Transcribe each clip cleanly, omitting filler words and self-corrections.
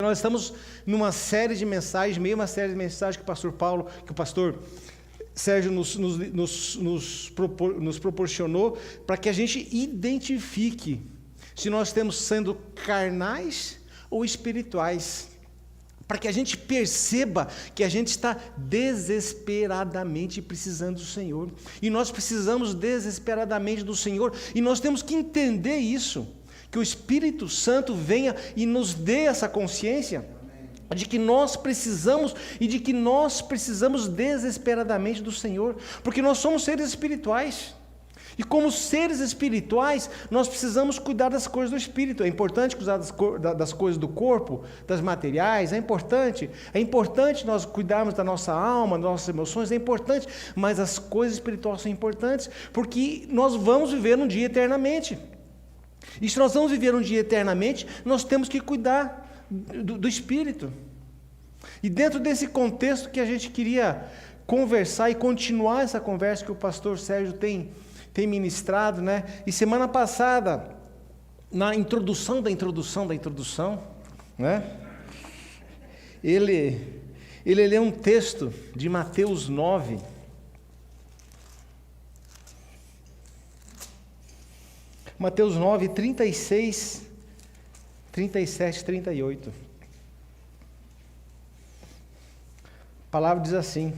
Nós estamos numa série de mensagens, meio uma série de mensagens que o pastor Sérgio nos proporcionou, para que a gente identifique se nós estamos sendo carnais ou espirituais, para que a gente perceba que a gente está desesperadamente precisando do Senhor, e nós precisamos desesperadamente do Senhor, e nós temos que entender isso, que o Espírito Santo venha e nos dê essa consciência de que nós precisamos desesperadamente do Senhor, porque nós somos seres espirituais, e como seres espirituais, nós precisamos cuidar das coisas do Espírito. É importante cuidar das coisas do corpo, das materiais, é importante nós cuidarmos da nossa alma, das nossas emoções, é importante, mas as coisas espirituais são importantes, porque nós vamos viver um dia eternamente. E se nós vamos viver um dia eternamente, nós temos que cuidar do Espírito. E dentro desse contexto que a gente queria conversar e continuar essa conversa que o pastor Sérgio tem ministrado, né? E semana passada, na introdução da introdução, né? Ele leu um texto de Mateus 9, Mateus 9, 36, 37, 38. A palavra diz assim,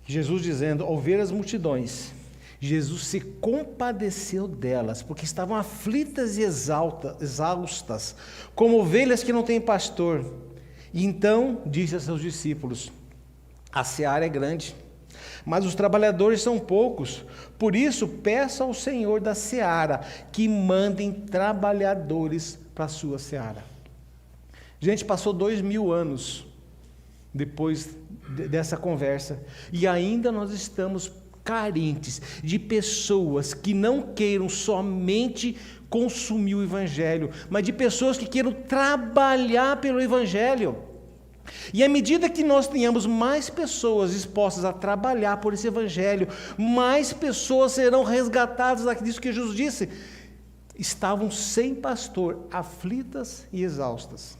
Jesus dizendo: ao ver as multidões, Jesus se compadeceu delas, porque estavam aflitas e exaustas, como ovelhas que não têm pastor. E então disse a seus discípulos: a seara é grande, mas os trabalhadores são poucos. Por isso, peça ao Senhor da seara que mandem trabalhadores para a sua seara. Gente, passou 2000 anos depois dessa conversa, e ainda nós estamos carentes de pessoas que não queiram somente consumir o Evangelho, mas de pessoas que queiram trabalhar pelo Evangelho. E à medida que nós tenhamos mais pessoas dispostas a trabalhar por esse Evangelho, mais pessoas serão resgatadas disso que Jesus disse. Estavam sem pastor, aflitas e exaustas.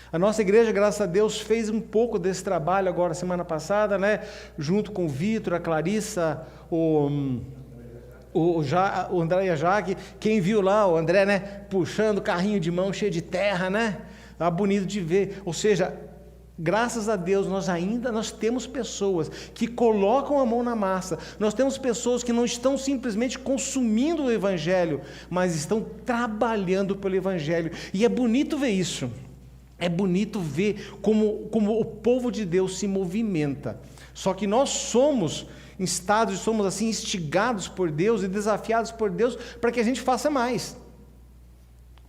A nossa igreja, graças a Deus, fez um pouco desse trabalho agora, semana passada, né? Junto com o Vitor, a Clarissa, o André e a Jaque. Quem viu lá, o André, né? Puxando o carrinho de mão cheio de terra, né? Tá bonito de ver. Ou seja, graças a Deus, nós temos pessoas que colocam a mão na massa. Nós temos pessoas que não estão simplesmente consumindo o Evangelho, mas estão trabalhando pelo Evangelho. E é bonito ver isso. É bonito ver como o povo de Deus se movimenta. Só que nós somos somos assim instigados por Deus e desafiados por Deus para que a gente faça mais.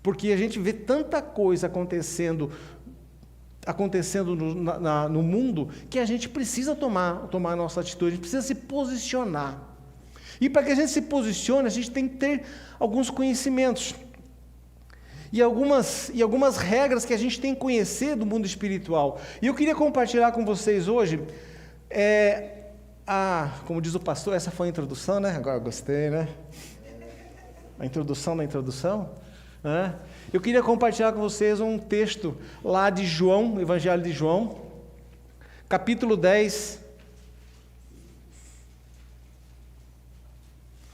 Porque a gente vê tanta coisa acontecendo no mundo, que a gente precisa tomar a nossa atitude, a gente precisa se posicionar. E para que a gente se posicione, a gente tem que ter alguns conhecimentos. E algumas regras que a gente tem que conhecer do mundo espiritual. E eu queria compartilhar com vocês hoje, como diz o pastor, essa foi a introdução, né? Agora gostei, né? A introdução da introdução. Eu queria compartilhar com vocês um texto lá de João, Evangelho de João, capítulo 10.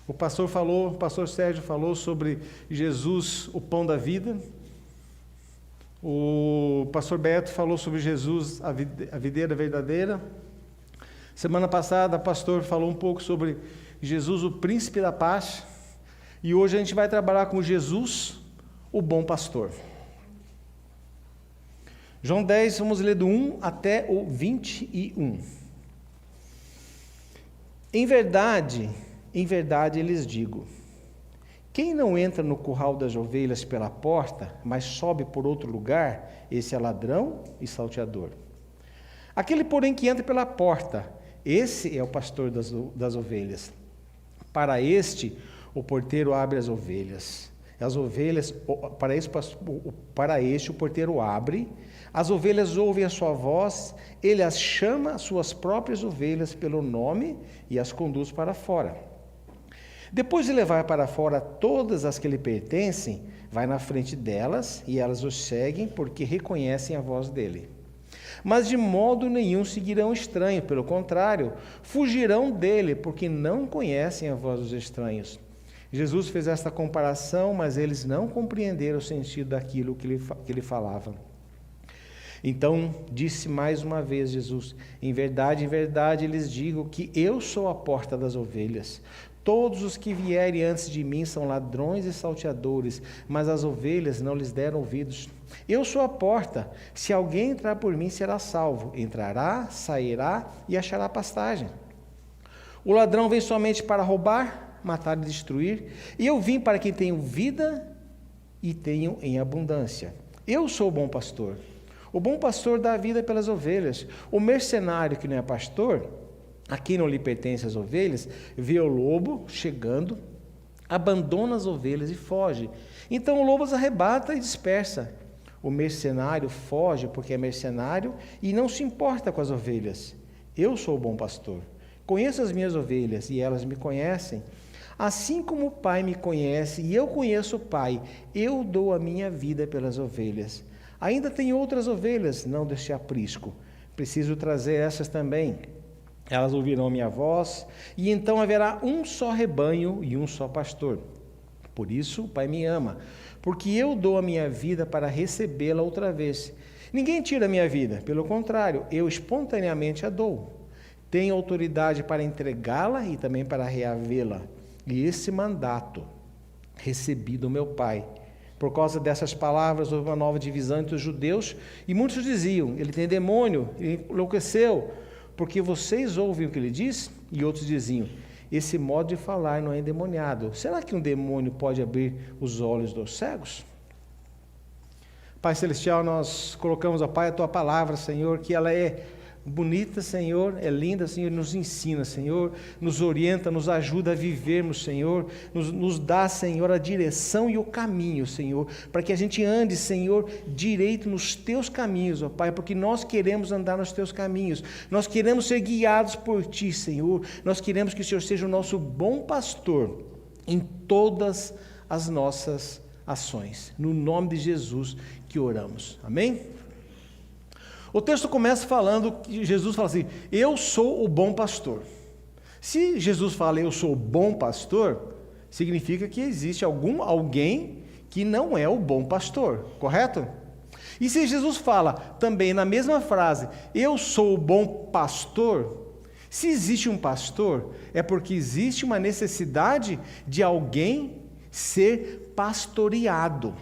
O pastor Sérgio falou sobre Jesus, o pão da vida. O pastor Beto falou sobre Jesus, a videira verdadeira. Semana passada, o pastor falou um pouco sobre Jesus, o príncipe da paz. E hoje a gente vai trabalhar com Jesus, o bom pastor. João 10, vamos ler do 1 até o 21. Em verdade lhes digo, quem não entra no curral das ovelhas pela porta, mas sobe por outro lugar, esse é ladrão e salteador. Aquele, porém, que entra pela porta, esse é o pastor das ovelhas. Para este, o porteiro abre as ovelhas. As ovelhas, para este o porteiro abre, as ovelhas ouvem a sua voz, ele as chama, as suas próprias ovelhas, pelo nome e as conduz para fora. Depois de levar para fora todas as que lhe pertencem, vai na frente delas, e elas o seguem, porque reconhecem a voz dele. Mas de modo nenhum seguirão estranho, pelo contrário, fugirão dele, porque não conhecem a voz dos estranhos. Jesus fez esta comparação, mas eles não compreenderam o sentido daquilo que ele falava. Então disse mais uma vez Jesus: em verdade, lhes digo que eu sou a porta das ovelhas. Todos os que vierem antes de mim são ladrões e salteadores, mas as ovelhas não lhes deram ouvidos. Eu sou a porta. Se alguém entrar por mim, será salvo. Entrará, sairá e achará pastagem. O ladrão vem somente para roubar, matar e destruir. E eu vim para que tenham vida e tenham em abundância. Eu sou o bom pastor. O bom pastor dá a vida pelas ovelhas. O mercenário que não é pastor, a quem não lhe pertencem as ovelhas, vê o lobo chegando, abandona as ovelhas e foge. Então o lobo as arrebata e dispersa. O mercenário foge porque é mercenário e não se importa com as ovelhas. Eu sou o bom pastor. Conheço as minhas ovelhas e elas me conhecem. Assim como o Pai me conhece e eu conheço o Pai, eu dou a minha vida pelas ovelhas. Ainda tem outras ovelhas, não deste aprisco. Preciso trazer essas também. Elas ouvirão a minha voz, e então haverá um só rebanho e um só pastor. Por isso o Pai me ama, porque eu dou a minha vida para recebê-la outra vez. Ninguém tira a minha vida, pelo contrário, eu espontaneamente a dou. Tenho autoridade para entregá-la e também para reavê-la. E esse mandato recebi do meu Pai. Por causa dessas palavras, houve uma nova divisão entre os judeus, e muitos diziam: ele tem demônio, ele enlouqueceu, porque vocês ouvem o que ele diz? E outros diziam: esse modo de falar não é endemoniado. Será que um demônio pode abrir os olhos dos cegos? Pai Celestial, nós colocamos, ó Pai, a Tua palavra, Senhor, que ela é bonita, Senhor, é linda, Senhor, nos ensina, Senhor, nos orienta, nos ajuda a vivermos, Senhor, nos dá, Senhor, a direção e o caminho, Senhor, para que a gente ande, Senhor, direito nos Teus caminhos, ó Pai, porque nós queremos andar nos Teus caminhos, nós queremos ser guiados por Ti, Senhor, nós queremos que o Senhor seja o nosso bom pastor em todas as nossas ações, no nome de Jesus que oramos, amém? O texto começa falando que Jesus fala assim: eu sou o bom pastor. Se Jesus fala eu sou o bom pastor, significa que existe alguém que não é o bom pastor, correto? E se Jesus fala também na mesma frase, eu sou o bom pastor, se existe um pastor, é porque existe uma necessidade de alguém ser pastoreado.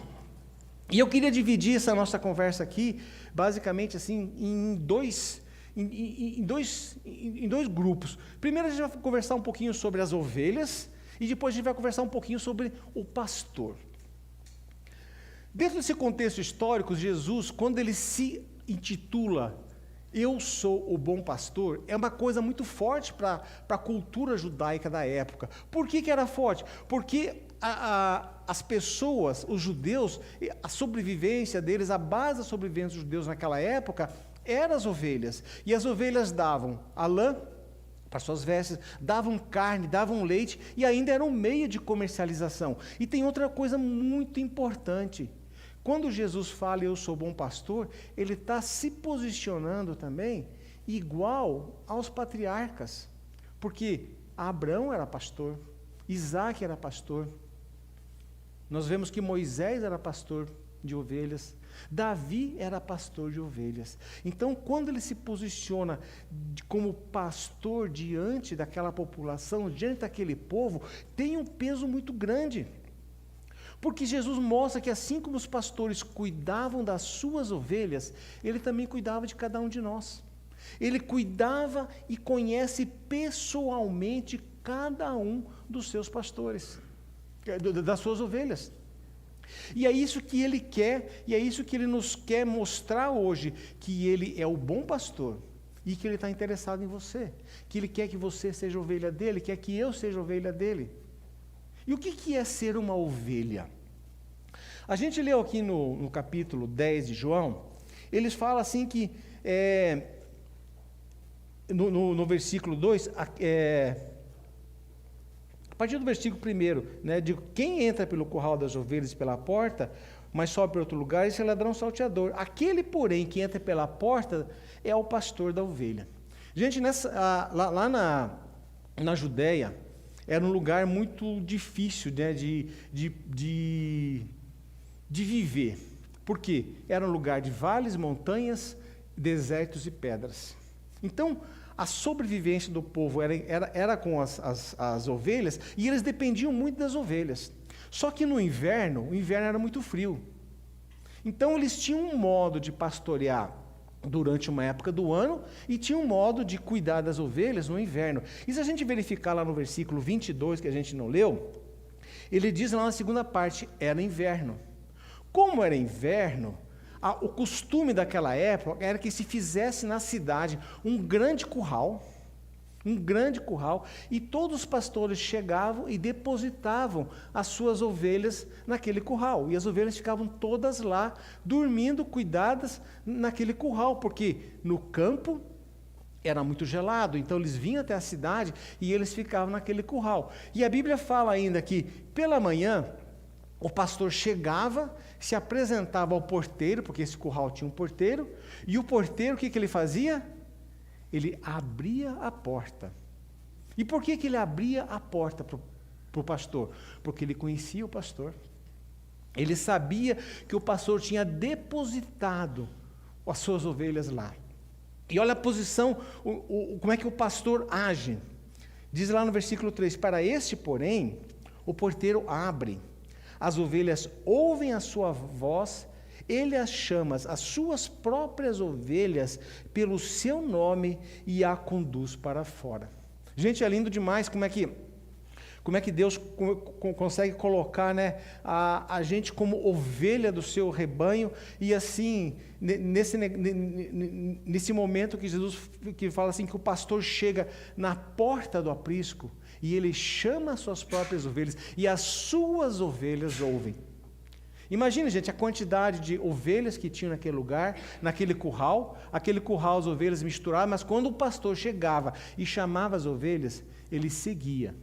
E eu queria dividir essa nossa conversa aqui, basicamente assim, em dois grupos. Primeiro a gente vai conversar um pouquinho sobre as ovelhas, e depois a gente vai conversar um pouquinho sobre o pastor. Dentro desse contexto histórico, Jesus, quando ele se intitula eu sou o bom pastor, é uma coisa muito forte para a cultura judaica da época. Por que era forte? Porque as pessoas, os judeus, a sobrevivência deles, a base da sobrevivência dos judeus naquela época, eram as ovelhas. E as ovelhas davam a lã para suas vestes, davam carne, davam leite, e ainda era um meio de comercialização. E tem outra coisa muito importante. Quando Jesus fala eu sou bom pastor, ele está se posicionando também igual aos patriarcas. Porque Abraão era pastor, Isaac era pastor, nós vemos que Moisés era pastor de ovelhas, Davi era pastor de ovelhas. Então, quando ele se posiciona como pastor diante daquela população, diante daquele povo, tem um peso muito grande. Porque Jesus mostra que assim como os pastores cuidavam das suas ovelhas, ele também cuidava de cada um de nós. Ele cuidava e conhece pessoalmente cada um dos seus pastores, das suas ovelhas. E é isso que ele quer, e é isso que ele nos quer mostrar hoje, que ele é o bom pastor, e que ele está interessado em você, que ele quer que você seja ovelha dele, quer que eu seja ovelha dele. E o que é ser uma ovelha? A gente leu aqui no capítulo 10 de João, eles falam assim que, no versículo 2, a partir do versículo 1, né, de quem entra pelo curral das ovelhas e pela porta, mas sobe para outro lugar, esse é ladrão salteador. Aquele, porém, que entra pela porta é o pastor da ovelha. Gente, lá na Judéia, era um lugar muito difícil, né, de viver. Por quê? Era um lugar de vales, montanhas, desertos e pedras. Então, a sobrevivência do povo era com as ovelhas, e eles dependiam muito das ovelhas. Só que no inverno, o inverno era muito frio. Então, eles tinham um modo de pastorear durante uma época do ano, e tinha um modo de cuidar das ovelhas no inverno. E se a gente verificar lá no versículo 22, que a gente não leu, ele diz lá na segunda parte, era inverno. Como era inverno, o costume daquela época era que se fizesse na cidade um grande curral, e todos os pastores chegavam e depositavam as suas ovelhas naquele curral, e as ovelhas ficavam todas lá, dormindo, cuidadas naquele curral, porque no campo era muito gelado, então eles vinham até a cidade e eles ficavam naquele curral. E a Bíblia fala ainda que pela manhã o pastor chegava, se apresentava ao porteiro, porque esse curral tinha um porteiro, e o porteiro, o que ele fazia? Ele abria a porta. E por que ele abria a porta para o pastor? Porque ele conhecia o pastor. Ele sabia que o pastor tinha depositado as suas ovelhas lá. E olha a posição, como é que o pastor age. Diz lá no versículo 3, para este, porém, o porteiro abre. As ovelhas ouvem a sua voz, ele as chama, as suas próprias ovelhas, pelo seu nome e a conduz para fora. Gente, é lindo demais como é que Deus consegue colocar, né, a gente como ovelha do seu rebanho, e assim, nesse momento que Jesus que fala assim, que o pastor chega na porta do aprisco, e ele chama as suas próprias ovelhas, e as suas ovelhas ouvem. Imagina, gente, a quantidade de ovelhas que tinha naquele lugar, naquele curral, as ovelhas misturadas, mas quando o pastor chegava e chamava as ovelhas, ele seguia.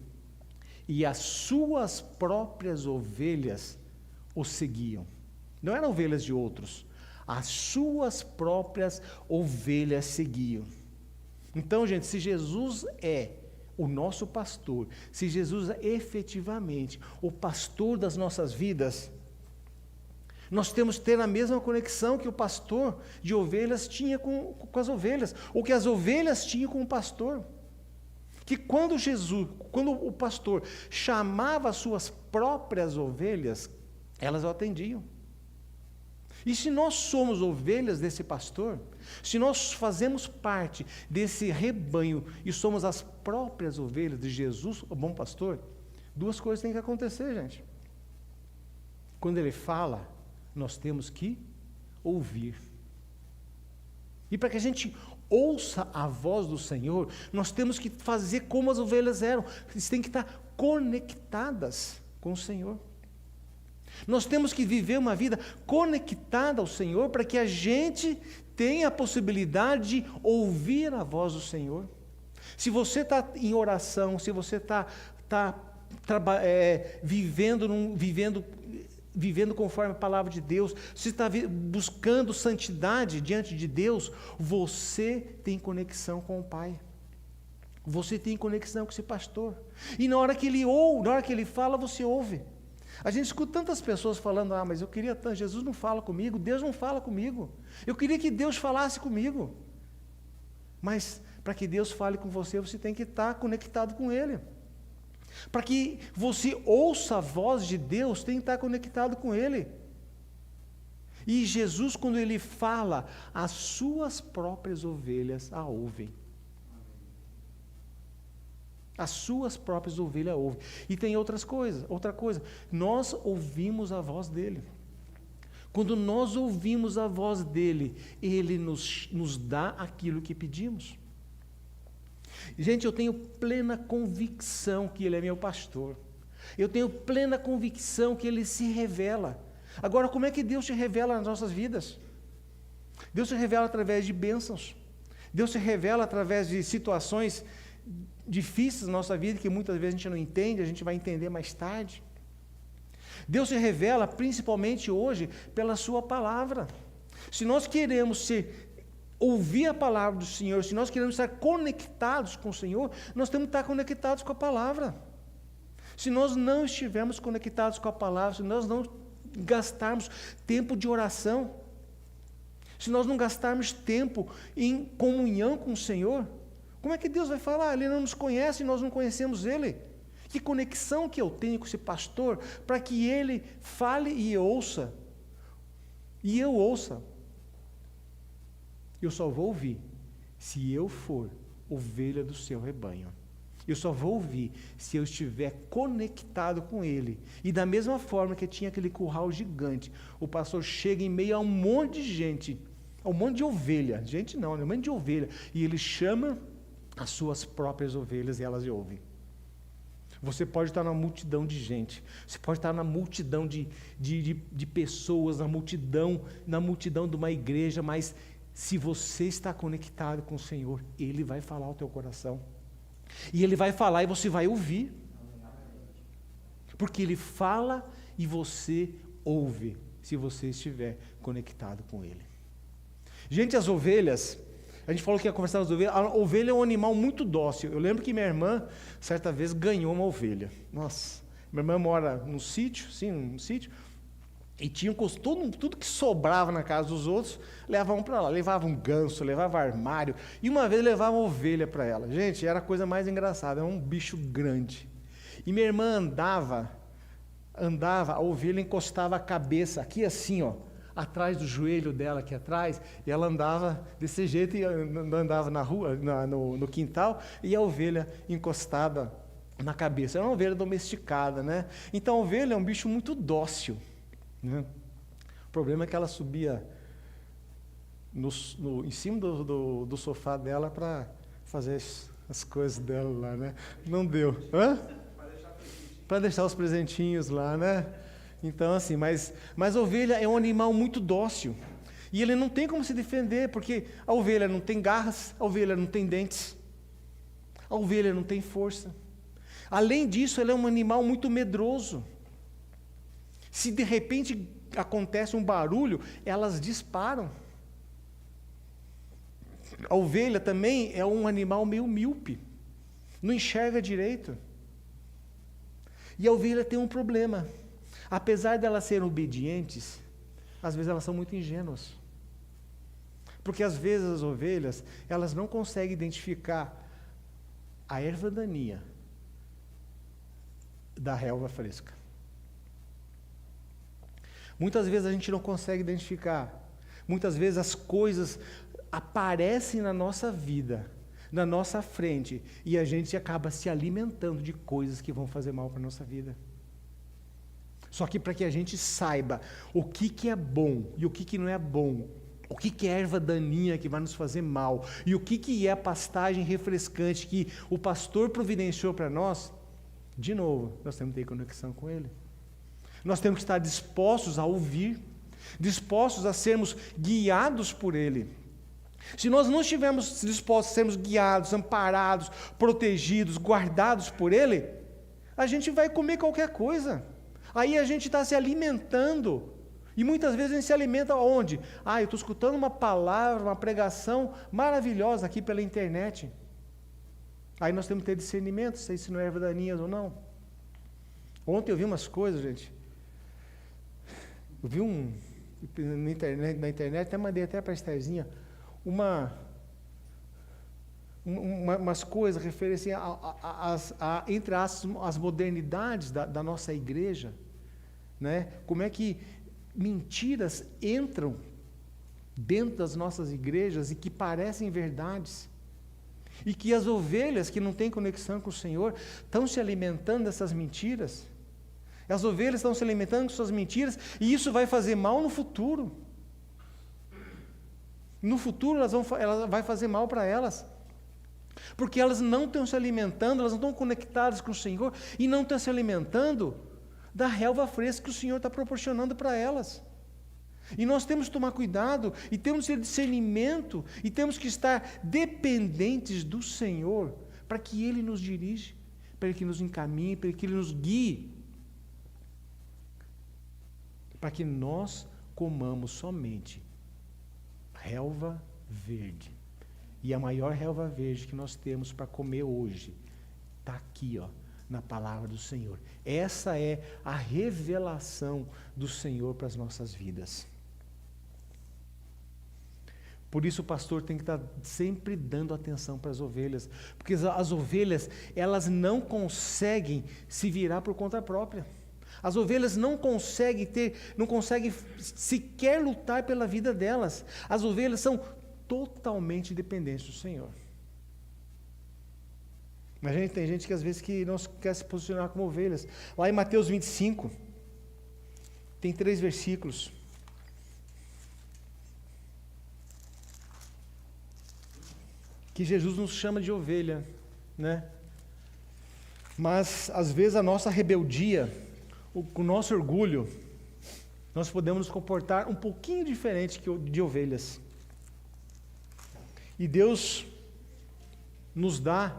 E as suas próprias ovelhas o seguiam. Não eram ovelhas de outros, as suas próprias ovelhas seguiam. Então, gente, se Jesus é o nosso pastor, se Jesus é efetivamente o pastor das nossas vidas, nós temos que ter a mesma conexão que o pastor de ovelhas tinha com as ovelhas, ou que as ovelhas tinham com o pastor. Que quando o pastor chamava as suas próprias ovelhas, elas o atendiam. E se nós somos ovelhas desse pastor, se nós fazemos parte desse rebanho e somos as próprias ovelhas de Jesus, o bom pastor, duas coisas têm que acontecer, gente. Quando ele fala, nós temos que ouvir. E para que a gente ouça a voz do Senhor, nós temos que fazer como as ovelhas eram. Eles têm que estar conectadas com o Senhor. Nós temos que viver uma vida conectada ao Senhor para que a gente tenha a possibilidade de ouvir a voz do Senhor. Se você está em oração, se você está vivendo conforme a palavra de Deus, se está buscando santidade diante de Deus, você tem conexão com o Pai. Você tem conexão com esse pastor. E na hora que ele fala, você ouve. A gente escuta tantas pessoas falando, mas eu queria tanto, Jesus não fala comigo, Deus não fala comigo. Eu queria que Deus falasse comigo. Mas para que Deus fale com você, você tem que estar conectado com Ele. Para que você ouça a voz de Deus, tem que estar conectado com Ele. E Jesus, quando Ele fala, as suas próprias ovelhas a ouvem. As suas próprias ovelhas ouvem. E tem outra coisa, nós ouvimos a voz dEle. Quando nós ouvimos a voz dEle, Ele nos dá aquilo que pedimos. Gente, eu tenho plena convicção que Ele é meu pastor. Eu tenho plena convicção que Ele se revela. Agora, como é que Deus se revela nas nossas vidas? Deus se revela através de bênçãos. Deus se revela através de situações difíceis na nossa vida, que muitas vezes a gente não entende, a gente vai entender mais tarde. Deus se revela principalmente hoje pela sua palavra. Se nós queremos ouvir a palavra do Senhor, se nós queremos estar conectados com o Senhor, nós temos que estar conectados com a palavra. Se nós não estivermos conectados com a palavra, se nós não gastarmos tempo de oração, se nós não gastarmos tempo em comunhão com o Senhor, como é que Deus vai falar? Ele não nos conhece e nós não conhecemos Ele. Que conexão que eu tenho com esse pastor para que ele fale e eu ouça? E eu ouça. Eu só vou ouvir se eu for ovelha do seu rebanho. Eu só vou ouvir se eu estiver conectado com Ele. E da mesma forma que tinha aquele curral gigante, o pastor chega em meio a um monte de gente, a um monte de ovelha, gente não, um monte de ovelha, e ele chama as suas próprias ovelhas e elas ouvem. Você pode estar na multidão de gente, você pode estar na multidão de pessoas, na multidão de uma igreja, mas se você está conectado com o Senhor, Ele vai falar ao teu coração. E Ele vai falar e você vai ouvir. Porque Ele fala e você ouve, se você estiver conectado com Ele. Gente, as ovelhas, a gente falou que ia conversar com as ovelhas, a ovelha é um animal muito dócil. Eu lembro que minha irmã, certa vez, ganhou uma ovelha. Nossa, minha irmã mora num sítio, e tinha tudo que sobrava na casa dos outros, levavam para lá, levavam um ganso, levavam armário, e uma vez levavam ovelha para ela. Gente, era a coisa mais engraçada, era um bicho grande. E minha irmã andava, a ovelha encostava a cabeça aqui assim, ó, atrás do joelho dela aqui atrás, e ela andava desse jeito, e andava na rua, no quintal, e a ovelha encostada na cabeça. Era uma ovelha domesticada, né? Então a ovelha é um bicho muito dócil, né? O problema é que ela subia em cima do sofá dela para fazer as coisas dela lá, né? Não deu. Para deixar os presentinhos lá, né? Então, assim, mas a ovelha é um animal muito dócil. E ele não tem como se defender, porque a ovelha não tem garras, a ovelha não tem dentes, a ovelha não tem força. Além disso, ela é um animal muito medroso. Se de repente acontece um barulho, elas disparam. A ovelha também é um animal meio míope, não enxerga direito. E a ovelha tem um problema. Apesar de elas serem obedientes, às vezes elas são muito ingênuas. Porque às vezes as ovelhas, elas não conseguem identificar a erva daninha da relva fresca. Muitas vezes a gente não consegue identificar. Muitas vezes as coisas aparecem na nossa vida, na nossa frente, e a gente acaba se alimentando de coisas que vão fazer mal para a nossa vida. Só que para que a gente saiba o que é bom e o que não é bom, o que é erva daninha que vai nos fazer mal, e o que é a pastagem refrescante que o pastor providenciou para nós, de novo, nós temos que ter conexão com Ele. Nós temos que estar dispostos a ouvir, dispostos a sermos guiados por Ele. Se nós não estivermos dispostos a sermos guiados, amparados, protegidos, guardados por Ele, a gente vai comer qualquer coisa. Aí a gente está se alimentando, e muitas vezes a gente se alimenta onde? Eu estou escutando uma palavra, uma pregação maravilhosa aqui pela internet. Aí nós temos que ter discernimento, se isso não é erva daninha ou não. Ontem eu vi umas coisas, gente. Eu vi na internet, até mandei até para a Estherzinha, umas coisas referentes entre as modernidades da nossa igreja, né? Como é que mentiras entram dentro das nossas igrejas e que parecem verdades, e que as ovelhas que não têm conexão com o Senhor estão se alimentando dessas mentiras. As ovelhas estão se alimentando com suas mentiras, e isso vai fazer mal no futuro. No futuro ela vai fazer mal para elas. Porque elas não estão se alimentando, elas não estão conectadas com o Senhor, e não estão se alimentando da relva fresca que o Senhor está proporcionando para elas. E nós temos que tomar cuidado, e temos que ter discernimento, e temos que estar dependentes do Senhor, para que Ele nos dirige, para que Ele nos encaminhe, para que Ele nos guie, para que nós comamos somente relva verde. E a maior relva verde que nós temos para comer hoje está aqui, na palavra do Senhor. Essa é a revelação do Senhor para as nossas vidas. Por isso o pastor tem que estar sempre dando atenção para as ovelhas, porque as ovelhas, elas não conseguem se virar por conta própria. As ovelhas não conseguem sequer lutar pela vida delas. As ovelhas são totalmente dependentes do Senhor. Mas tem gente que às vezes que não quer se posicionar como ovelhas. Lá em Mateus 25, tem 3 versículos. Que Jesus nos chama de ovelha, né? Mas às vezes a nossa rebeldia, o nosso orgulho, nós podemos nos comportar um pouquinho diferente de ovelhas. E Deus nos dá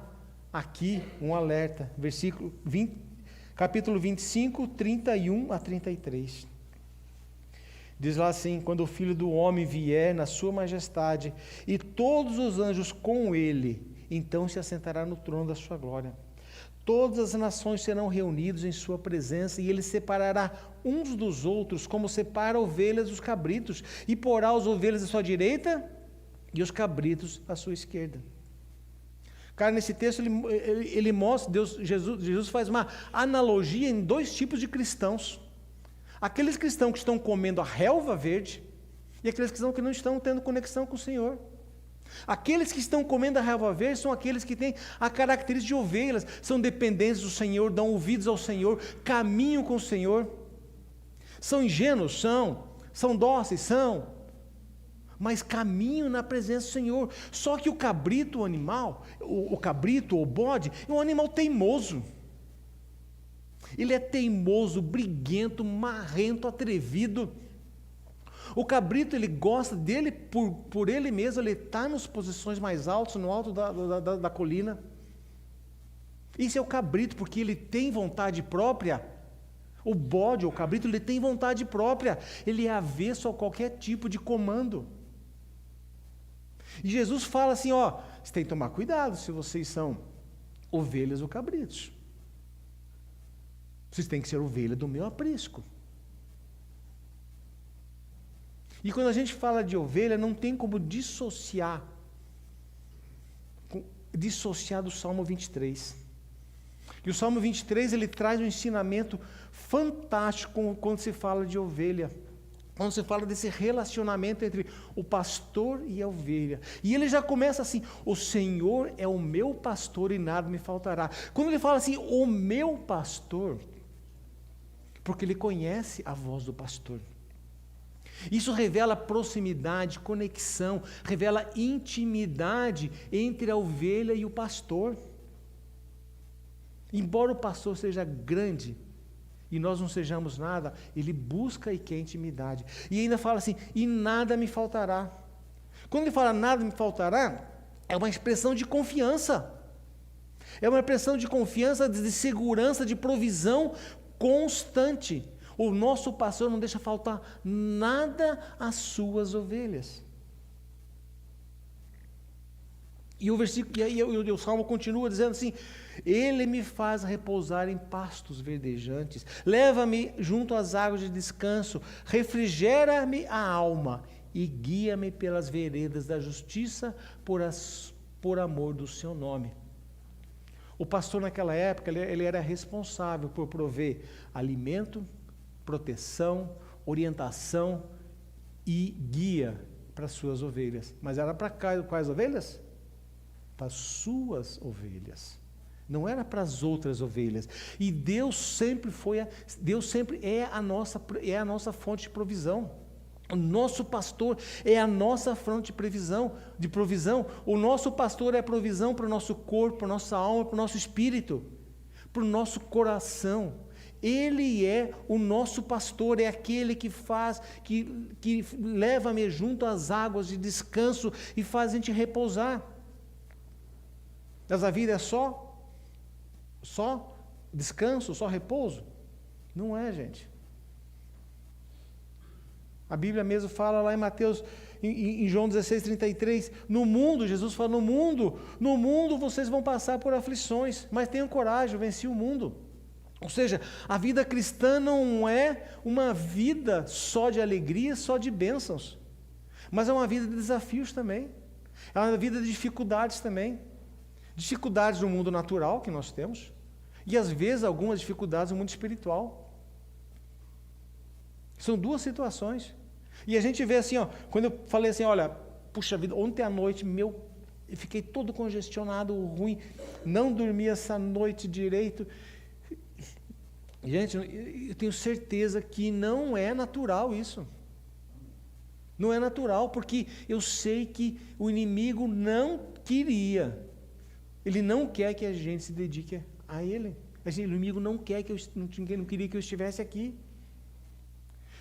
aqui um alerta, capítulo 25, 31 a 33. Diz lá assim: quando o Filho do Homem vier na sua majestade, e todos os anjos com ele, então se assentará no trono da sua glória. Todas as nações serão reunidas em sua presença, e ele separará uns dos outros, como separa ovelhas dos cabritos, e porá as ovelhas à sua direita, e os cabritos à sua esquerda. Cara, nesse texto ele mostra, Jesus faz uma analogia em 2 tipos de cristãos. Aqueles cristãos que estão comendo a relva verde, e aqueles cristãos que não estão tendo conexão com o Senhor. Aqueles que estão comendo a relva verde são aqueles que têm a característica de ovelhas, são dependentes do Senhor, dão ouvidos ao Senhor, caminham com o Senhor. São ingênuos? São dóceis? Mas caminham na presença do Senhor. Só que o cabrito, o animal, o cabrito ou bode, é um animal teimoso. Ele é teimoso, briguento, marrento, atrevido. O cabrito, ele gosta dele por ele mesmo, ele está nas posições mais altas, no alto da colina. Isso é o cabrito, porque ele tem vontade própria. O bode, o cabrito, ele tem vontade própria. Ele é avesso a qualquer tipo de comando. E Jesus fala assim, vocês têm que tomar cuidado se vocês são ovelhas ou cabritos. Vocês têm que ser ovelha do meu aprisco. E quando a gente fala de ovelha, não tem como dissociar do Salmo 23. E o Salmo 23, ele traz um ensinamento fantástico quando se fala de ovelha. Quando se fala desse relacionamento entre o pastor e a ovelha. E ele já começa assim: o Senhor é o meu pastor e nada me faltará. Quando ele fala assim, o meu pastor, porque ele conhece a voz do pastor. Isso revela proximidade, conexão, revela intimidade entre a ovelha e o pastor. Embora o pastor seja grande e nós não sejamos nada, ele busca e quer intimidade. E ainda fala assim, e nada me faltará. Quando ele fala nada me faltará, é uma expressão de confiança. É uma expressão de confiança, de segurança, de provisão constante. O nosso pastor não deixa faltar nada às suas ovelhas. E o Salmo continua dizendo assim: Ele me faz repousar em pastos verdejantes, leva-me junto às águas de descanso, refrigera-me a alma e guia-me pelas veredas da justiça por amor do seu nome. O pastor naquela época, ele era responsável por prover alimento, proteção, orientação e guia para as suas ovelhas. Mas era para quais ovelhas? Para as suas ovelhas. Não era para as outras ovelhas. E Deus sempre é a nossa fonte de provisão. O nosso pastor é a nossa fonte de provisão. O nosso pastor é provisão para o nosso corpo, para a nossa alma, para o nosso espírito, para o nosso coração. Ele é o nosso pastor, é aquele que leva-me junto às águas de descanso e faz a gente repousar. Mas a vida é só descanso, só repouso? Não é, gente. A Bíblia mesmo fala lá em Mateus, em João 16:33, no mundo, Jesus fala, no mundo vocês vão passar por aflições, mas tenham coragem, eu venci o mundo. Ou seja, a vida cristã não é uma vida só de alegria, só de bênçãos, mas é uma vida de desafios também, é uma vida de dificuldades também, dificuldades no mundo natural que nós temos, e às vezes algumas dificuldades no mundo espiritual. São duas situações. E a gente vê assim, ó, quando eu falei assim, olha, puxa vida, ontem à noite, eu fiquei todo congestionado, ruim, não dormi essa noite direito. Gente, eu tenho certeza que não é natural isso. Não é natural, porque eu sei que o inimigo não queria. Ele não quer que a gente se dedique a ele. O inimigo não quer que não queria que eu estivesse aqui.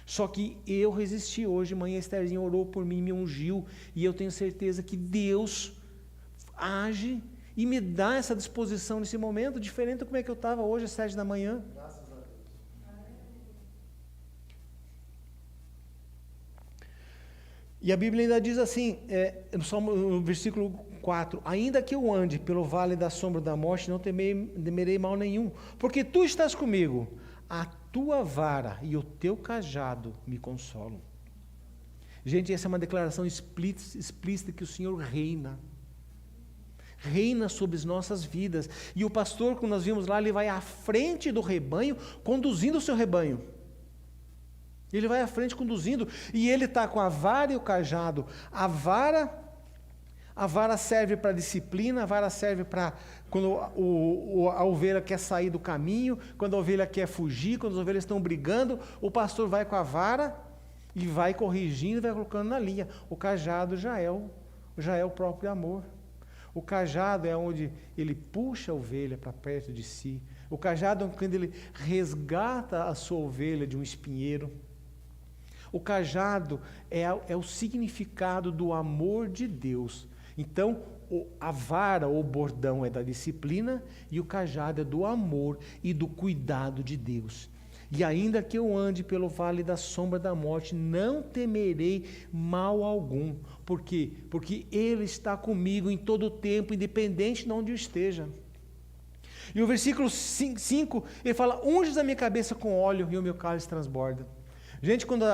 Só que eu resisti hoje de manhã, Estherzinha orou por mim, me ungiu, e eu tenho certeza que Deus age e me dá essa disposição nesse momento, diferente de como é que eu estava hoje às 7 da manhã. Graças a Deus. E a Bíblia ainda diz assim, no versículo 4, ainda que eu ande pelo vale da sombra da morte, não temerei mal nenhum, porque tu estás comigo, a tua vara e o teu cajado me consolam. Gente, essa é uma declaração explícita que o Senhor reina sobre as nossas vidas, e o pastor, como nós vimos lá, ele vai à frente do rebanho, conduzindo o seu rebanho. Ele vai à frente conduzindo, e ele está com a vara e o cajado. A vara serve para disciplina, a vara serve para quando a ovelha quer sair do caminho, quando a ovelha quer fugir, quando as ovelhas estão brigando, o pastor vai com a vara e vai corrigindo e vai colocando na linha. O cajado já é o próprio amor. O cajado é onde ele puxa a ovelha para perto de si. O cajado é quando ele resgata a sua ovelha de um espinheiro. O cajado é o significado do amor de Deus. Então, a vara ou bordão é da disciplina e o cajado é do amor e do cuidado de Deus. E ainda que eu ande pelo vale da sombra da morte, não temerei mal algum. Por quê? Porque Ele está comigo em todo o tempo, independente de onde eu esteja. E o versículo 5, ele fala, unges a minha cabeça com óleo e o meu cálice transborda. Gente, quando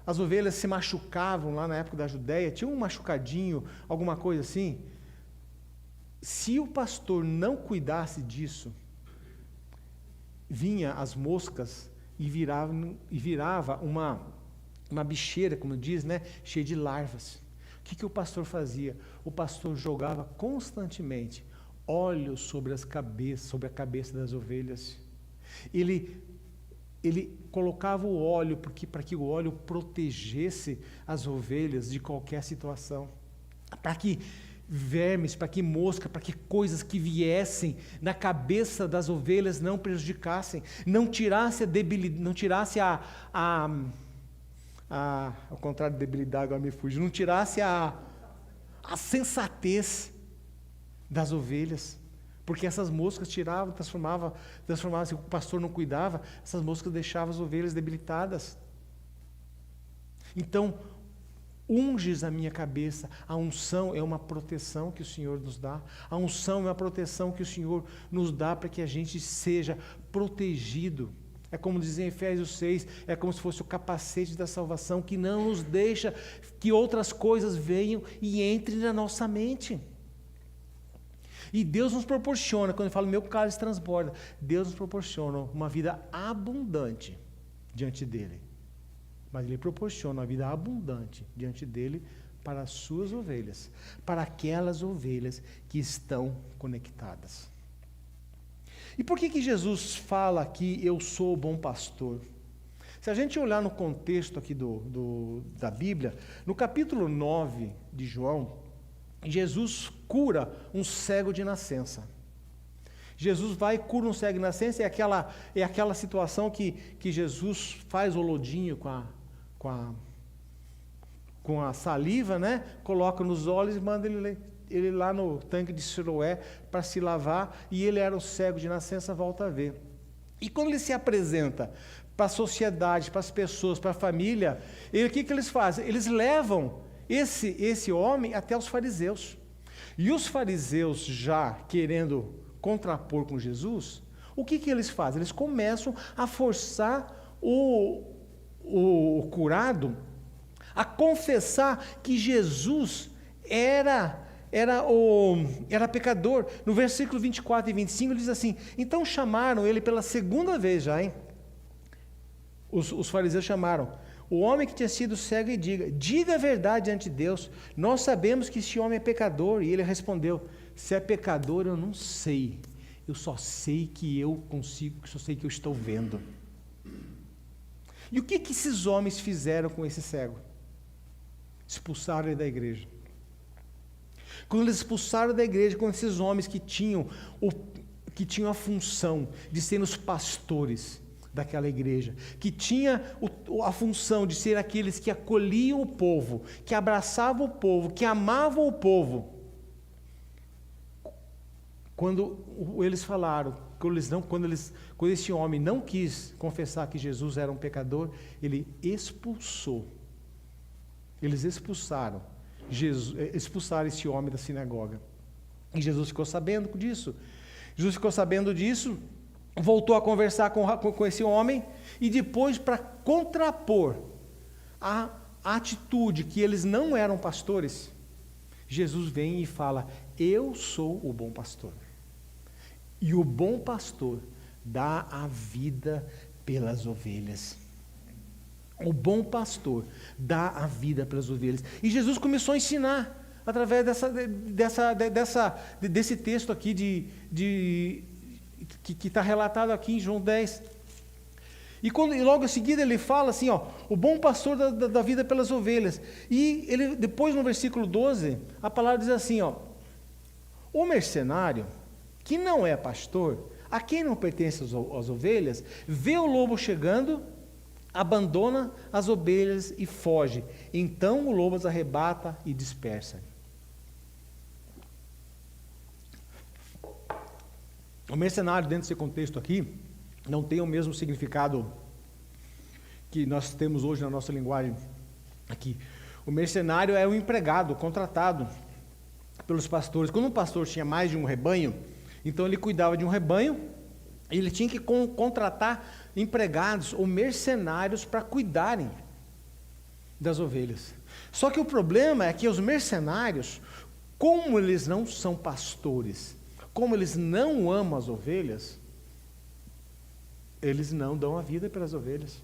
as ovelhas se machucavam lá na época da Judéia, tinha um machucadinho, alguma coisa assim. Se o pastor não cuidasse disso, vinha as moscas e virava uma bicheira, como diz, né, cheia de larvas. O que o pastor fazia? O pastor jogava constantemente óleo sobre a cabeça das ovelhas. Ele colocava o óleo para que o óleo protegesse as ovelhas de qualquer situação, para que vermes, para que mosca, para que coisas que viessem na cabeça das ovelhas não prejudicassem, não tirasse a debilidade, não tirasse ao contrário de debilidade, agora me fugiu, não tirasse a sensatez das ovelhas. Porque essas moscas transformavam, se o pastor não cuidava, essas moscas deixavam as ovelhas debilitadas. Então, unges a minha cabeça. A unção é uma proteção que o Senhor nos dá. A unção é uma proteção que o Senhor nos dá para que a gente seja protegido. É como diz em Efésios 6, é como se fosse o capacete da salvação que não nos deixa que outras coisas venham e entrem na nossa mente. E Deus nos proporciona, quando eu falo meu cálice transborda, Deus nos proporciona uma vida abundante diante dEle. Mas Ele proporciona uma vida abundante diante dEle para as suas ovelhas, para aquelas ovelhas que estão conectadas. E por que Jesus fala aqui, eu sou o bom pastor? Se a gente olhar no contexto aqui da Bíblia, no capítulo 9 de João, Jesus cura um cego de nascença. Jesus vai e cura um cego de nascença, é aquela situação que Jesus faz o lodinho com a saliva, né? Coloca nos olhos e manda ele ele lá no tanque de Siloé para se lavar, e ele era o cego de nascença, volta a ver. E quando ele se apresenta para a sociedade, para as pessoas, para a família, o que eles fazem? Eles levam esse homem até os fariseus. E os fariseus, já querendo contrapor com Jesus, o que eles fazem? Eles começam a forçar o curado a confessar que Jesus era pecador. No versículo 24 e 25 ele diz assim: então chamaram ele pela segunda vez já, hein? Os fariseus chamaram o homem que tinha sido cego e diga a verdade diante de Deus, nós sabemos que este homem é pecador. E ele respondeu: se é pecador eu não sei, eu só sei que eu consigo, só sei que eu estou vendo. E o que esses homens fizeram com esse cego? Expulsaram ele da igreja. Quando eles expulsaram da igreja, com esses homens que tinham a função de serem os pastores daquela igreja, que tinha a função de ser aqueles que acolhiam o povo, que abraçavam o povo, que amavam o povo, quando eles falaram, quando esse homem não quis confessar que Jesus era um pecador, ele expulsou. Eles expulsaram esse homem da sinagoga. E Jesus ficou sabendo disso. Voltou a conversar com esse homem, e depois, para contrapor a atitude que eles não eram pastores, Jesus vem e fala: eu sou o bom pastor. E o bom pastor dá a vida pelas ovelhas. O bom pastor dá a vida pelas ovelhas. E Jesus começou a ensinar através desse texto aqui que está relatado aqui em João 10. E logo em seguida ele fala assim, o bom pastor da vida pelas ovelhas. E ele, depois no versículo 12, a palavra diz assim, o mercenário, que não é pastor, a quem não pertence as ovelhas, vê o lobo chegando, abandona as ovelhas e foge. Então o lobo as arrebata e dispersa. O mercenário, dentro desse contexto aqui, não tem o mesmo significado que nós temos hoje na nossa linguagem aqui. O mercenário é o empregado, contratado pelos pastores. Quando um pastor tinha mais de um rebanho, então ele cuidava de um rebanho, e ele tinha que contratar empregados ou mercenários para cuidarem das ovelhas. Só que o problema é que os mercenários, como eles não são pastores, como eles não amam as ovelhas, eles não dão a vida pelas ovelhas.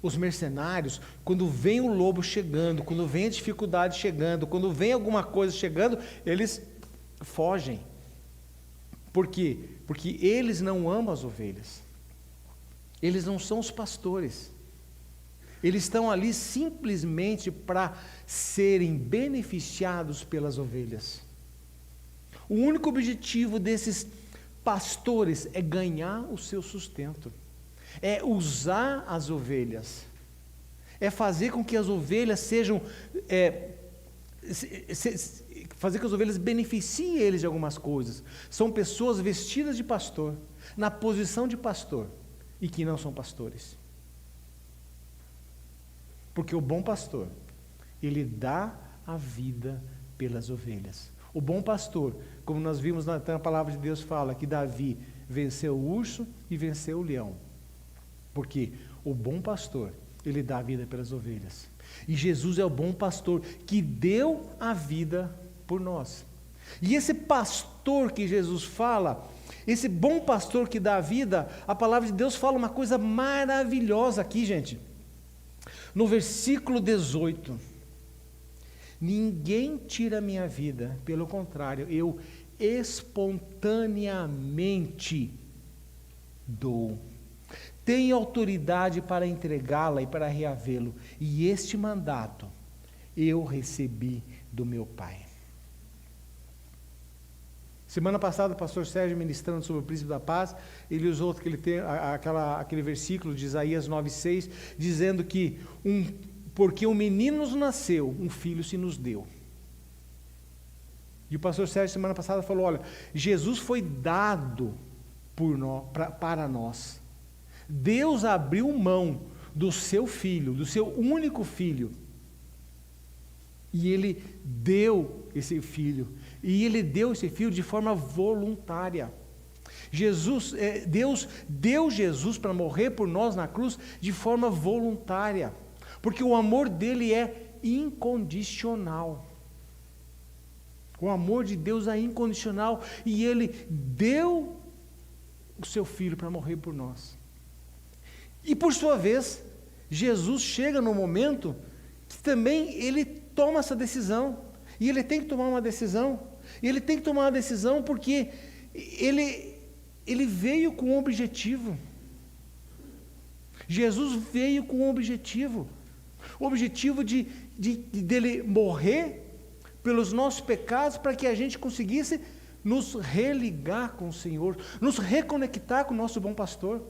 Os mercenários, quando vem o lobo chegando, quando vem a dificuldade chegando, quando vem alguma coisa chegando, eles fogem. Por quê? Porque eles não amam as ovelhas. Eles não são os pastores. Eles estão ali simplesmente para serem beneficiados pelas ovelhas. O único objetivo desses pastores é ganhar o seu sustento, é usar as ovelhas, é fazer com que as ovelhas sejam, fazer que as ovelhas beneficiem eles de algumas coisas. São pessoas vestidas de pastor, na posição de pastor, e que não são pastores. Porque o bom pastor, ele dá a vida pelas ovelhas. O bom pastor, como nós vimos na palavra de Deus, fala que Davi venceu o urso e venceu o leão. Porque o bom pastor, ele dá a vida pelas ovelhas. E Jesus é o bom pastor que deu a vida por nós. E esse pastor que Jesus fala, esse bom pastor que dá a vida, a palavra de Deus fala uma coisa maravilhosa aqui, gente. No versículo 18... ninguém tira a minha vida, pelo contrário, eu espontaneamente dou. Tenho autoridade para entregá-la e para reavê-lo, e este mandato eu recebi do meu Pai. Semana passada o pastor Sérgio, ministrando sobre o príncipe da paz, ele usou aquele versículo de Isaías 9,6, dizendo que porque um menino nos nasceu, um filho se nos deu. E o pastor Sérgio, semana passada, falou, olha, Jesus foi dado para nós. Deus abriu mão do seu filho, do seu único filho. E Ele deu esse filho. E Ele deu esse filho de forma voluntária. Deus deu Jesus para morrer por nós na cruz de forma voluntária. Porque o amor dele é incondicional. O amor de Deus é incondicional. E Ele deu o seu filho para morrer por nós. E por sua vez, Jesus chega no momento que também Ele toma essa decisão. E Ele tem que tomar uma decisão. E Ele tem que tomar uma decisão porque Ele veio com um objetivo. Jesus veio com um objetivo. O objetivo dele morrer pelos nossos pecados para que a gente conseguisse nos religar com o Senhor, nos reconectar com o nosso bom pastor.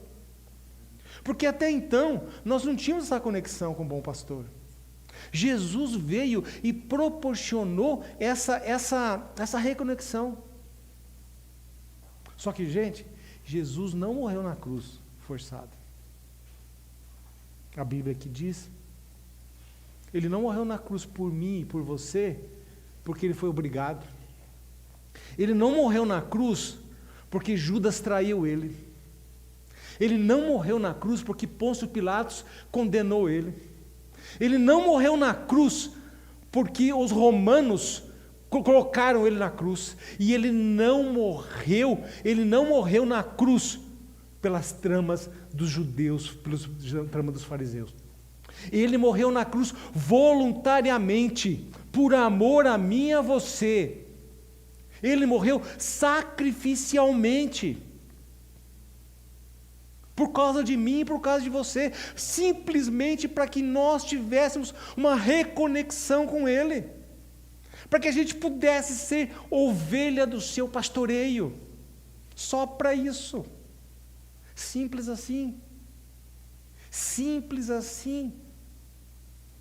Porque até então, nós não tínhamos essa conexão com o bom pastor. Jesus veio e proporcionou essa reconexão. Só que, gente, Jesus não morreu na cruz forçado. A Bíblia aqui diz, Ele não morreu na cruz por mim e por você, porque Ele foi obrigado. Ele não morreu na cruz porque Judas traiu Ele. Ele não morreu na cruz porque Pôncio Pilatos condenou Ele. Ele não morreu na cruz porque os romanos colocaram Ele na cruz. E Ele não morreu na cruz pelas tramas dos judeus, pelas tramas dos fariseus. Ele morreu na cruz voluntariamente, por amor a mim e a você. Ele morreu sacrificialmente, por causa de mim e por causa de você, simplesmente para que nós tivéssemos uma reconexão com Ele, para que a gente pudesse ser ovelha do seu pastoreio, só para isso. Simples assim. Simples assim.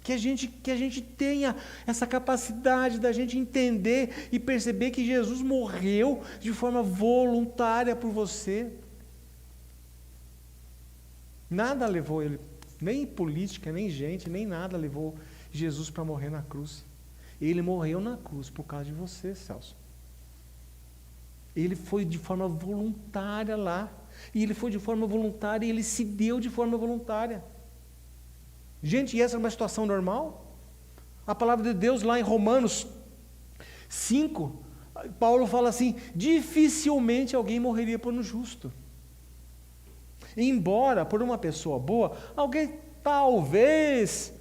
Que a gente tenha essa capacidade da gente entender e perceber que Jesus morreu de forma voluntária por você. Nada levou Ele, nem política, nem gente, nem nada levou Jesus para morrer na cruz. Ele morreu na cruz por causa de você, Celso. Ele foi de forma voluntária lá. E Ele foi de forma voluntária e Ele se deu de forma voluntária. Gente, e essa é uma situação normal? A palavra de Deus lá em Romanos 5, Paulo fala assim, dificilmente alguém morreria por um justo. Embora, por uma pessoa boa, alguém talvez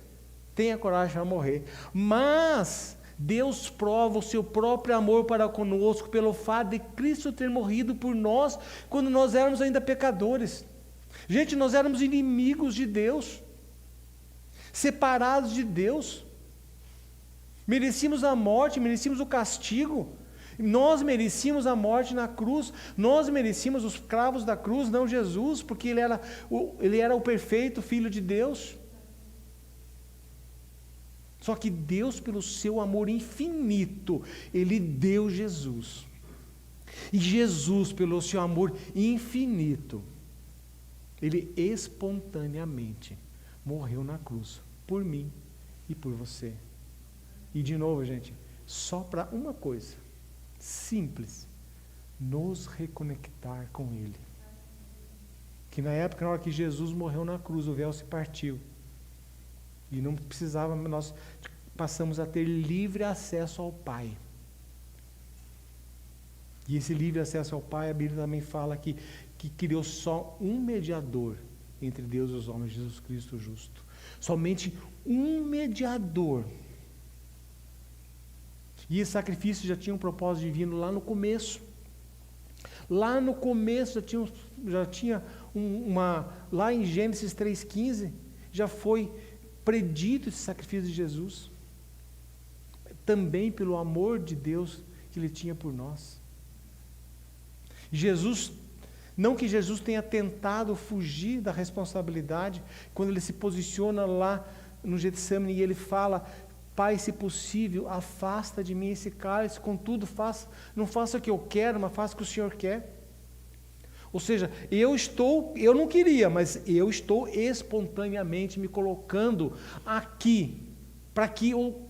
tenha coragem para morrer. Mas Deus prova o seu próprio amor para conosco pelo fato de Cristo ter morrido por nós quando nós éramos ainda pecadores. Gente, nós éramos inimigos de Deus, separados de Deus, merecíamos a morte, merecíamos o castigo, nós merecíamos a morte na cruz, nós merecíamos os cravos da cruz, não Jesus, porque Ele era o perfeito Filho de Deus. Só que Deus, pelo seu amor infinito, Ele deu Jesus. E Jesus, pelo seu amor infinito, Ele espontaneamente morreu na cruz, por mim e por você. E de novo, gente, só para uma coisa, simples, nos reconectar com Ele. Que na época, na hora que Jesus morreu na cruz, o véu se partiu. E não precisava, nós passamos a ter livre acesso ao Pai. E esse livre acesso ao Pai, a Bíblia também fala que criou só um mediador entre Deus e os homens, Jesus Cristo justo. Somente um mediador. E esse sacrifício já tinha um propósito divino lá no começo. Lá no começo já tinha lá em Gênesis 3,15, já foi predito esse sacrifício de Jesus. Também pelo amor de Deus que Ele tinha por nós. Não que Jesus tenha tentado fugir da responsabilidade, quando Ele se posiciona lá no Getsemane e Ele fala, Pai, se possível, afasta de mim esse cálice, contudo, não faça o que eu quero, mas faça o que o Senhor quer. Ou seja, eu não queria, mas eu estou espontaneamente me colocando aqui, para que eu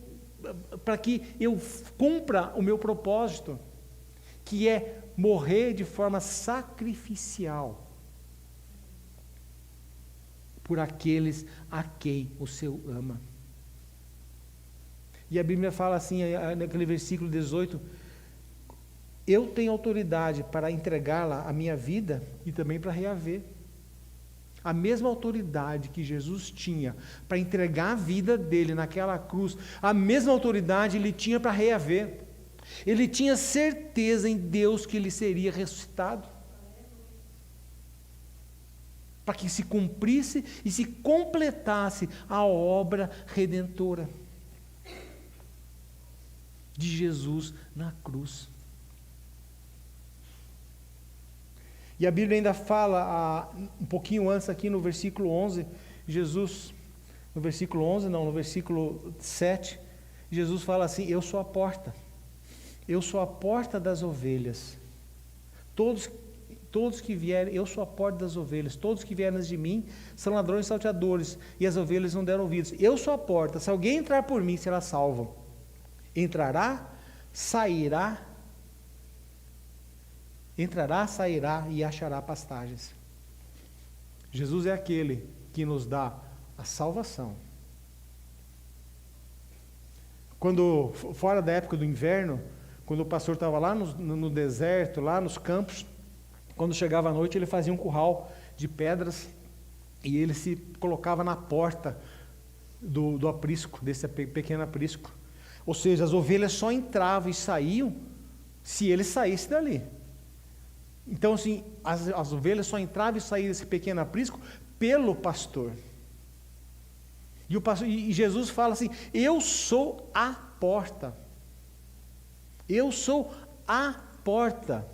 cumpra o meu propósito, que é morrer de forma sacrificial por aqueles a quem o Senhor ama. E a Bíblia fala assim, naquele versículo 18, eu tenho autoridade para entregá-la a minha vida e também para reaver. A mesma autoridade que Jesus tinha para entregar a vida dele naquela cruz, a mesma autoridade ele tinha para reaver. Ele tinha certeza em Deus que ele seria ressuscitado, para que se cumprisse e se completasse a obra redentora de Jesus na cruz. E a Bíblia ainda fala, um pouquinho antes aqui no versículo 11, no versículo 7, Jesus fala assim, eu sou a porta das ovelhas, todos que vierem, eu sou a porta das ovelhas, todos que vierem antes de mim são ladrões e salteadores, e as ovelhas não deram ouvidos, eu sou a porta, se alguém entrar por mim, será salvo, entrará, sairá e achará pastagens. Jesus é aquele que nos dá a salvação. Quando, fora da época do inverno, quando o pastor estava lá no deserto, lá nos campos, quando chegava a noite, ele fazia um curral de pedras e ele se colocava na porta do aprisco, desse pequeno aprisco. Ou seja, as ovelhas só entravam e saíam se ele saísse dali. Então, assim, as ovelhas só entravam e saíam desse pequeno aprisco pelo pastor. E Jesus fala assim, eu sou a porta. Eu sou a porta.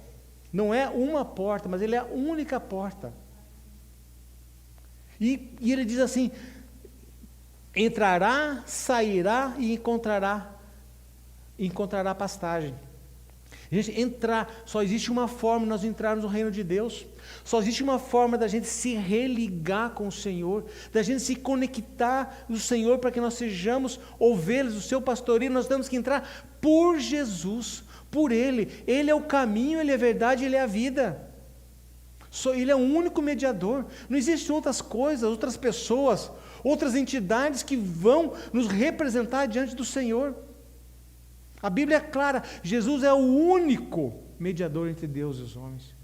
Não é uma porta, mas ele é a única porta. E ele diz assim, entrará, sairá e encontrará pastagem. Gente, só existe uma forma de nós entrarmos no reino de Deus, só existe uma forma da gente se religar com o Senhor, da gente se conectar no Senhor para que nós sejamos ovelhas do seu pastoreio. Nós temos que entrar por Jesus, por Ele é o caminho, Ele é a verdade, Ele é a vida, Ele é o único mediador, não existem outras coisas, outras pessoas, outras entidades que vão nos representar diante do Senhor. A Bíblia é clara, Jesus é o único mediador entre Deus e os homens.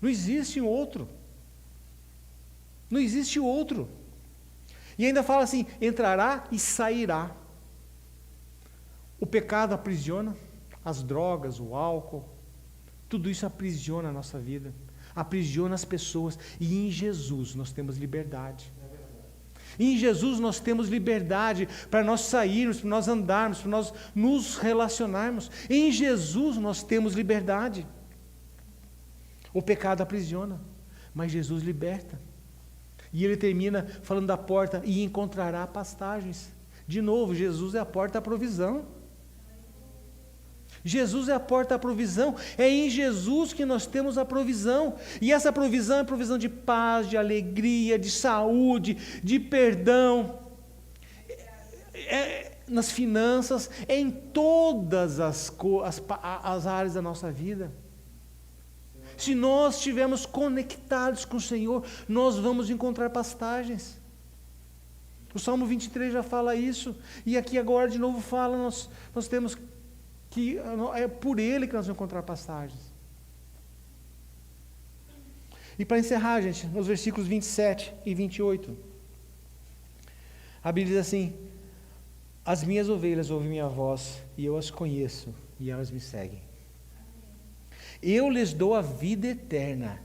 Não existe outro. Não existe outro. E ainda fala assim, entrará e sairá. O pecado aprisiona, as drogas, o álcool, tudo isso aprisiona a nossa vida, aprisiona as pessoas, e em Jesus nós temos liberdade. Em Jesus nós temos liberdade para nós sairmos, para nós andarmos, para nós nos relacionarmos. Em Jesus nós temos liberdade. O pecado aprisiona, mas Jesus liberta. E ele termina falando da porta, e encontrará pastagens. De novo, Jesus é a porta da provisão. Jesus é a porta da provisão, é em Jesus que nós temos a provisão, e essa provisão é provisão de paz, de alegria, de saúde, de perdão, nas finanças, em todas as áreas da nossa vida. Se nós estivermos conectados com o Senhor, nós vamos encontrar pastagens. O Salmo 23 já fala isso, e aqui agora de novo fala, nós temos que é por Ele que nós vamos encontrar passagens. E para encerrar, gente, nos versículos 27 e 28, a Bíblia diz assim, as minhas ovelhas ouvem minha voz, e eu as conheço, e elas me seguem. Eu lhes dou a vida eterna,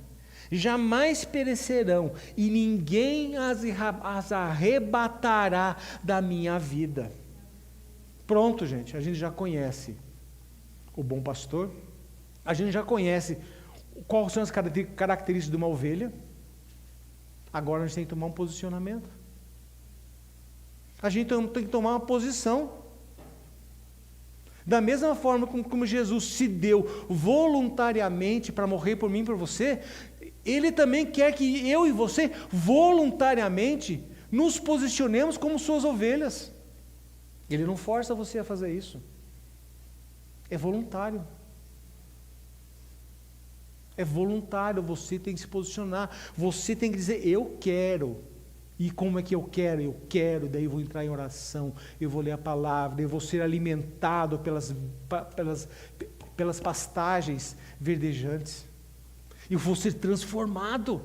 jamais perecerão, e ninguém as arrebatará da minha vida. Pronto, gente, a gente já conhece o bom pastor, a gente já conhece quais são as características de uma ovelha. Agora a gente tem que tomar um posicionamento, a gente tem que tomar uma posição. Da mesma forma como Jesus se deu voluntariamente para morrer por mim e por você, Ele também quer que eu e você voluntariamente nos posicionemos como suas ovelhas. Ele não força você a fazer isso. É voluntário. É voluntário, você tem que se posicionar. Você tem que dizer, eu quero. E como é que eu quero? Eu quero, daí eu vou entrar em oração, eu vou ler a palavra, eu vou ser alimentado pelas pastagens verdejantes. Eu vou ser transformado,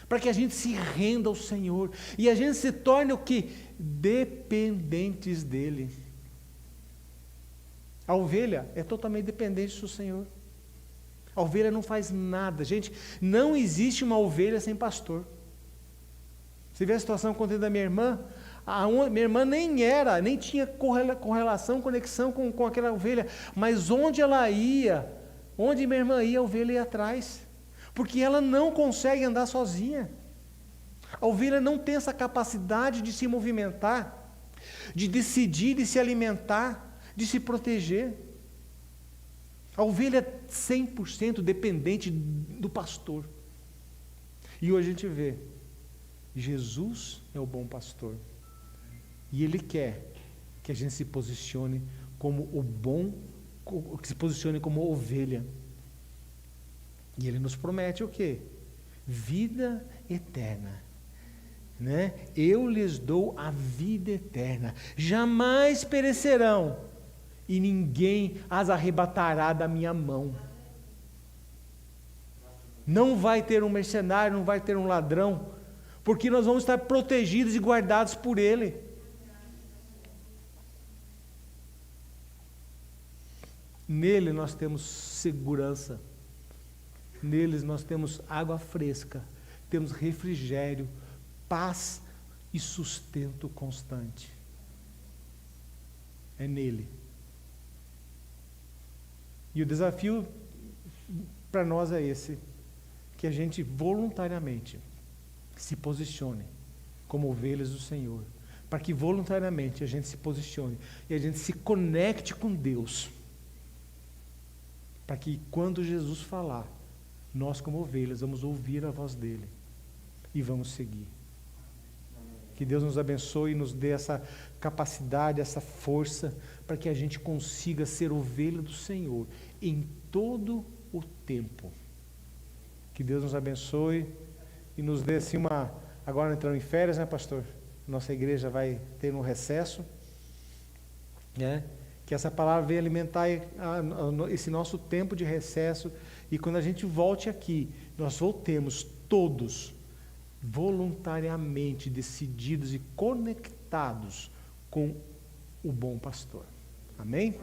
para que a gente se renda ao Senhor, e a gente se torne o quê? Dependentes dEle. A ovelha é totalmente dependente do Senhor. A ovelha não faz nada. Gente, não existe uma ovelha sem pastor. Você vê a situação que eu contei da minha irmã? Minha irmã nem tinha correlação, conexão com aquela ovelha, mas onde ela ia, onde minha irmã ia, a ovelha ia atrás, porque ela não consegue andar sozinha. A ovelha não tem essa capacidade de se movimentar, de decidir, de se alimentar, de se proteger. A ovelha é 100% dependente do pastor. E hoje a gente vê, Jesus é o bom pastor. E Ele quer que a gente se posicione como que se posicione como ovelha. E Ele nos promete o quê? Vida eterna. Né? Eu lhes dou a vida eterna. Jamais perecerão, e ninguém as arrebatará da minha mão. Não vai ter um mercenário, não vai ter um ladrão, porque nós vamos estar protegidos e guardados por Ele. Nele nós temos segurança, neles nós temos água fresca, temos refrigério, paz e sustento constante. É nele. E o desafio para nós é esse, que a gente voluntariamente se posicione como ovelhas do Senhor, para que voluntariamente a gente se posicione e a gente se conecte com Deus, para que quando Jesus falar, nós como ovelhas vamos ouvir a voz dele e vamos seguir. Que Deus nos abençoe e nos dê essa capacidade, essa força, para que a gente consiga ser ovelha do Senhor em todo o tempo. Que Deus nos abençoe e nos dê assim agora entrando em férias, né, pastor? Nossa igreja vai ter um recesso, né? Que essa palavra venha alimentar esse nosso tempo de recesso, e quando a gente volte aqui, nós voltemos todos voluntariamente decididos e conectados com o bom pastor. Amém?